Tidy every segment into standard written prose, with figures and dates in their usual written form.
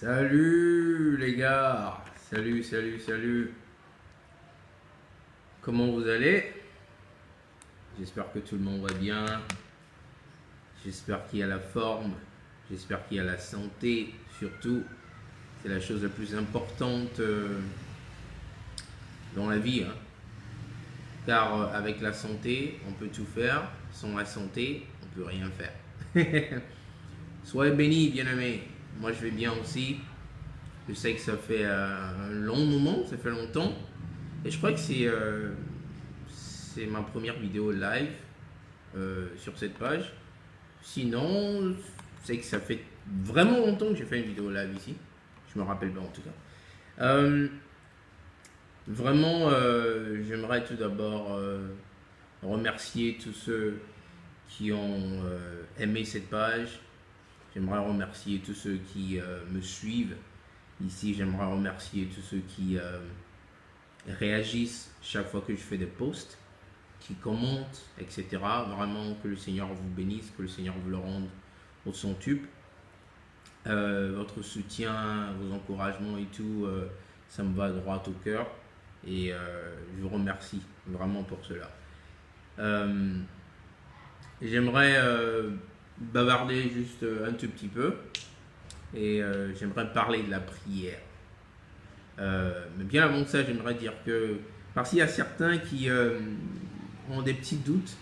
Salut les gars, salut. Comment vous allez? J'espère que tout le monde va bien. J'espère qu'il y a la forme. J'espère qu'il y a la santé. Surtout, c'est la chose la plus importante dans la vie, hein. Car avec la santé, on peut tout faire. Sans la santé, on peut rien faire. Soyez bénis, bien-aimés. Moi, je vais bien aussi. Je sais que ça fait un long moment, ça fait longtemps. Et je crois que c'est ma première vidéo live sur cette page. Sinon, je sais que ça fait vraiment longtemps que j'ai fait une vidéo live ici. Je me rappelle pas en tout cas. Vraiment, j'aimerais tout d'abord remercier tous ceux qui ont aimé cette page. J'aimerais remercier tous ceux qui me suivent. Ici, j'aimerais remercier tous ceux qui réagissent chaque fois que je fais des posts, qui commentent, etc. Vraiment, que le Seigneur vous bénisse, que le Seigneur vous le rende au centuple. Votre soutien, vos encouragements et tout, ça me va droit au cœur. Et je vous remercie vraiment pour cela. J'aimerais bavarder juste un tout petit peu. Et j'aimerais parler de la prière. Mais bien avant ça, j'aimerais dire que, parce qu'il y a certains qui ont des petits doutes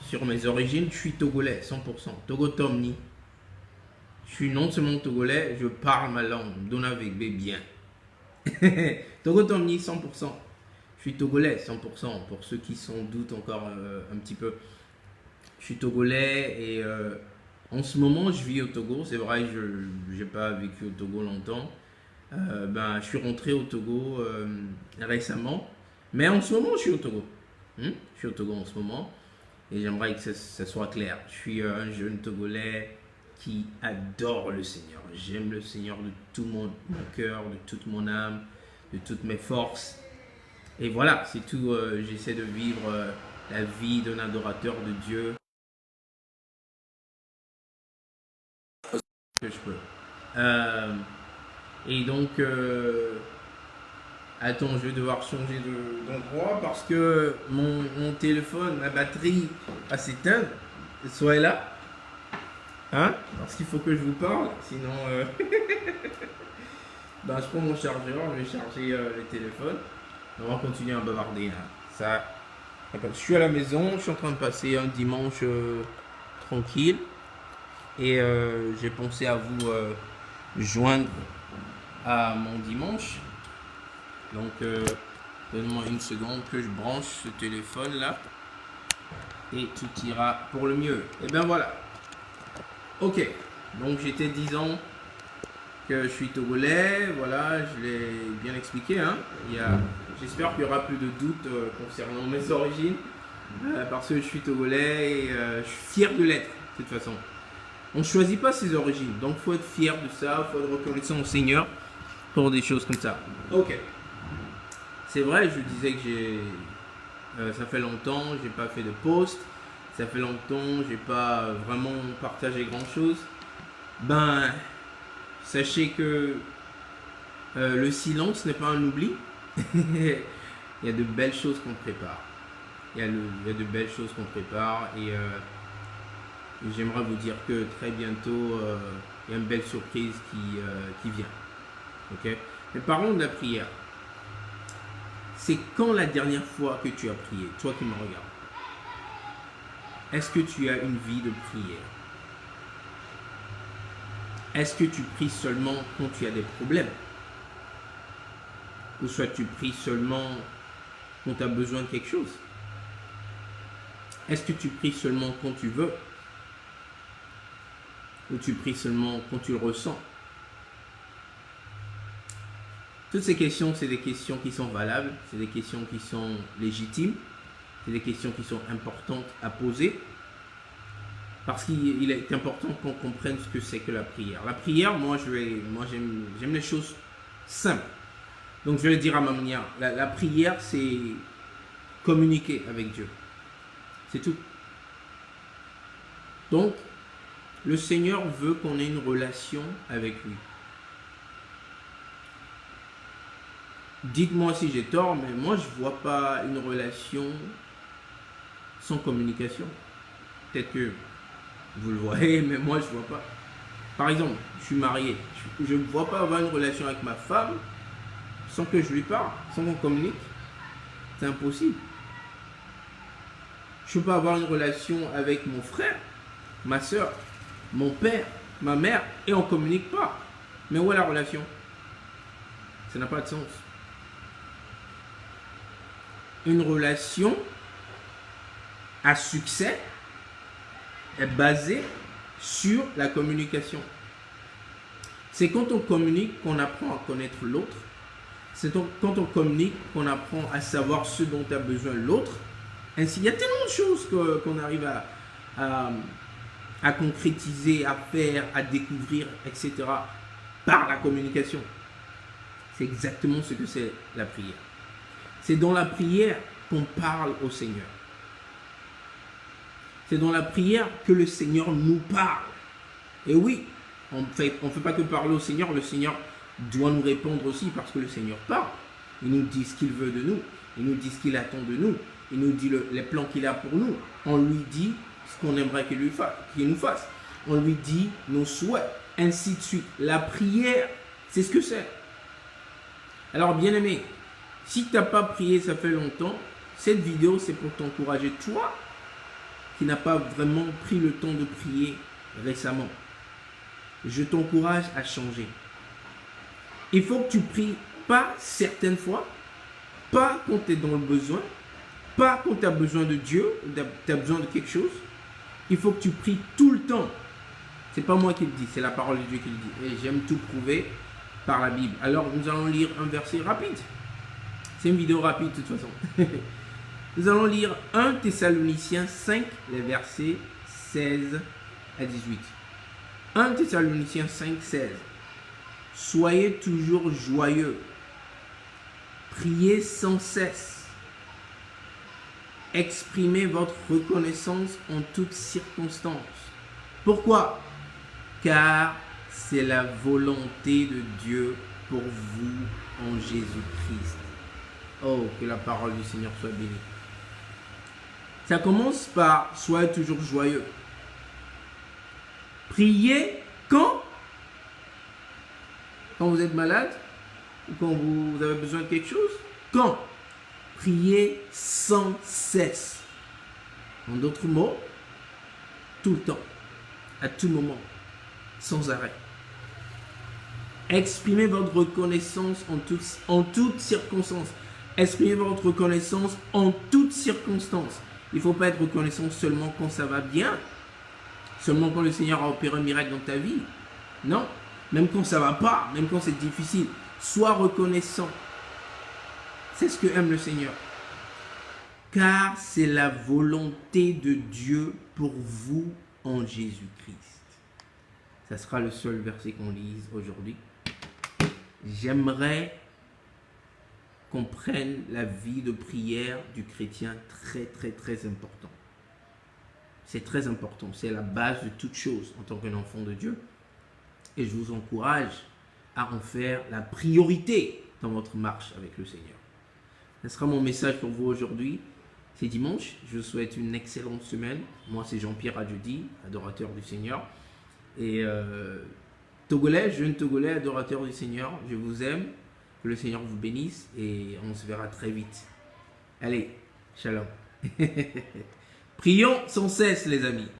sur mes origines, je suis togolais, 100%. Togo Tomni. Je suis non seulement togolais, je parle ma langue, Donavegbe bien. Togo Tomni, 100%. Je suis togolais, 100%. Pour ceux qui s'en doutent encore un petit peu. Je suis togolais et en ce moment, je vis au Togo. C'est vrai, je n'ai pas vécu au Togo longtemps. Je suis rentré au Togo récemment. Mais en ce moment, je suis au Togo. Je suis au Togo en ce moment. Et j'aimerais que ça soit clair. Je suis un jeune Togolais qui adore le Seigneur. J'aime le Seigneur de tout mon cœur, de toute mon âme, de toutes mes forces. Et voilà, c'est tout. J'essaie de vivre la vie d'un adorateur de Dieu que je peux. Et donc, attends, je vais devoir changer d'endroit parce que mon téléphone, ma batterie va s'éteindre. Soyez là. Hein? Parce qu'il faut que je vous parle. Sinon, je prends mon chargeur, je vais charger le téléphone. On va continuer à bavarder, hein. Ça, je suis à la maison, je suis en train de passer un dimanche tranquille. Et j'ai pensé à vous joindre à mon dimanche. Donc, donne-moi une seconde que je branche ce téléphone là. Et tout ira pour le mieux. Et ben voilà. Ok. Donc, j'étais 10 ans que je suis togolais. Voilà, je l'ai bien expliqué, hein. J'espère qu'il n'y aura plus de doutes concernant mes origines. Parce que je suis togolais et je suis fier de l'être, de toute façon. On ne choisit pas ses origines. Donc, il faut être fier de ça. Il faut être reconnaissant au Seigneur pour des choses comme ça. Ok. C'est vrai, je disais que ça fait longtemps, j'ai pas fait de post, ça fait longtemps, j'ai pas vraiment partagé grand chose. Sachez que le silence n'est pas un oubli. Il y a de belles choses qu'on prépare. Il y a de belles choses qu'on prépare et j'aimerais vous dire que très bientôt, il y a une belle surprise qui vient. Ok? Mais parlons de la prière. C'est quand la dernière fois que tu as prié, toi qui me regardes? Est-ce que tu as une vie de prière? Est-ce que tu pries seulement quand tu as des problèmes? Ou soit tu pries seulement quand tu as besoin de quelque chose? Est-ce que tu pries seulement quand tu veux? Ou tu pries seulement quand tu le ressens? Toutes ces questions, c'est des questions qui sont valables, c'est des questions qui sont légitimes, c'est des questions qui sont importantes à poser parce qu'il est important qu'on comprenne ce que c'est que la prière. La prière, moi j'aime les choses simples. Donc je vais le dire à ma manière. La prière, c'est communiquer avec Dieu. C'est tout. Donc, le Seigneur veut qu'on ait une relation avec lui. Dites-moi si j'ai tort, mais moi je vois pas une relation sans communication. Peut-être que vous le voyez, mais moi je vois pas. Par exemple, je suis marié. Je ne vois pas avoir une relation avec ma femme sans que je lui parle, sans qu'on communique. C'est impossible. Je ne peux pas avoir une relation avec mon frère, ma soeur, mon père, ma mère, et on ne communique pas. Mais où est la relation? Ça n'a pas de sens. Une relation à succès est basée sur la communication. C'est quand on communique qu'on apprend à connaître l'autre. C'est quand on communique qu'on apprend à savoir ce dont a besoin l'autre. Ainsi, il y a tellement de choses qu'on arrive à concrétiser, à faire, à découvrir, etc. par la communication. C'est exactement ce que c'est la prière. C'est dans la prière qu'on parle au Seigneur. C'est dans la prière que le Seigneur nous parle. Et oui, on ne fait pas que parler au Seigneur, le Seigneur doit nous répondre aussi parce que le Seigneur parle. Il nous dit ce qu'il veut de nous, il nous dit ce qu'il attend de nous, il nous dit les plans qu'il a pour nous. On lui dit ce qu'on aimerait qu'il nous fasse. On lui dit nos souhaits, ainsi de suite. La prière, c'est ce que c'est. Alors bien aimé, si tu n'as pas prié, ça fait longtemps, cette vidéo c'est pour t'encourager, toi qui n'as pas vraiment pris le temps de prier récemment. Je t'encourage à changer. Il faut que tu pries pas certaines fois, pas quand tu es dans le besoin, pas quand tu as besoin de Dieu, tu as besoin de quelque chose. Il faut que tu pries tout le temps. C'est pas moi qui le dis, c'est la parole de Dieu qui le dit. Et j'aime tout prouver par la Bible. Alors nous allons lire un verset rapide. C'est une vidéo rapide de toute façon. Nous allons lire 1 Thessaloniciens 5, les versets 16 à 18. 1 Thessaloniciens 5, 16. Soyez toujours joyeux. Priez sans cesse. Exprimez votre reconnaissance en toutes circonstances. Pourquoi? Car c'est la volonté de Dieu pour vous en Jésus-Christ. Oh, que la parole du Seigneur soit bénie. Ça commence par soyez toujours joyeux. Priez quand? Quand vous êtes malade ou quand vous avez besoin de quelque chose? Quand? Priez sans cesse. En d'autres mots, tout le temps, à tout moment, sans arrêt. Exprimez votre reconnaissance en toutes circonstances. Exprimez votre reconnaissance en toutes circonstances. Il ne faut pas être reconnaissant seulement quand ça va bien, seulement quand le Seigneur a opéré un miracle dans ta vie. Non, même quand ça ne va pas, même quand c'est difficile. Sois reconnaissant. C'est ce que aime le Seigneur. Car c'est la volonté de Dieu pour vous en Jésus-Christ. Ça sera le seul verset qu'on lise aujourd'hui. J'aimerais qu'on prenne la vie de prière du chrétien très très très important. C'est très important, c'est la base de toute chose en tant qu'un enfant de Dieu. Et je vous encourage à en faire la priorité dans votre marche avec le Seigneur. Ce sera mon message pour vous aujourd'hui. C'est dimanche, je vous souhaite une excellente semaine. Moi c'est Jean-Pierre Adjudi, adorateur du Seigneur. Et Togolais, jeune Togolais, adorateur du Seigneur, je vous aime. Que le Seigneur vous bénisse et on se verra très vite. Allez, shalom. Prions sans cesse les amis.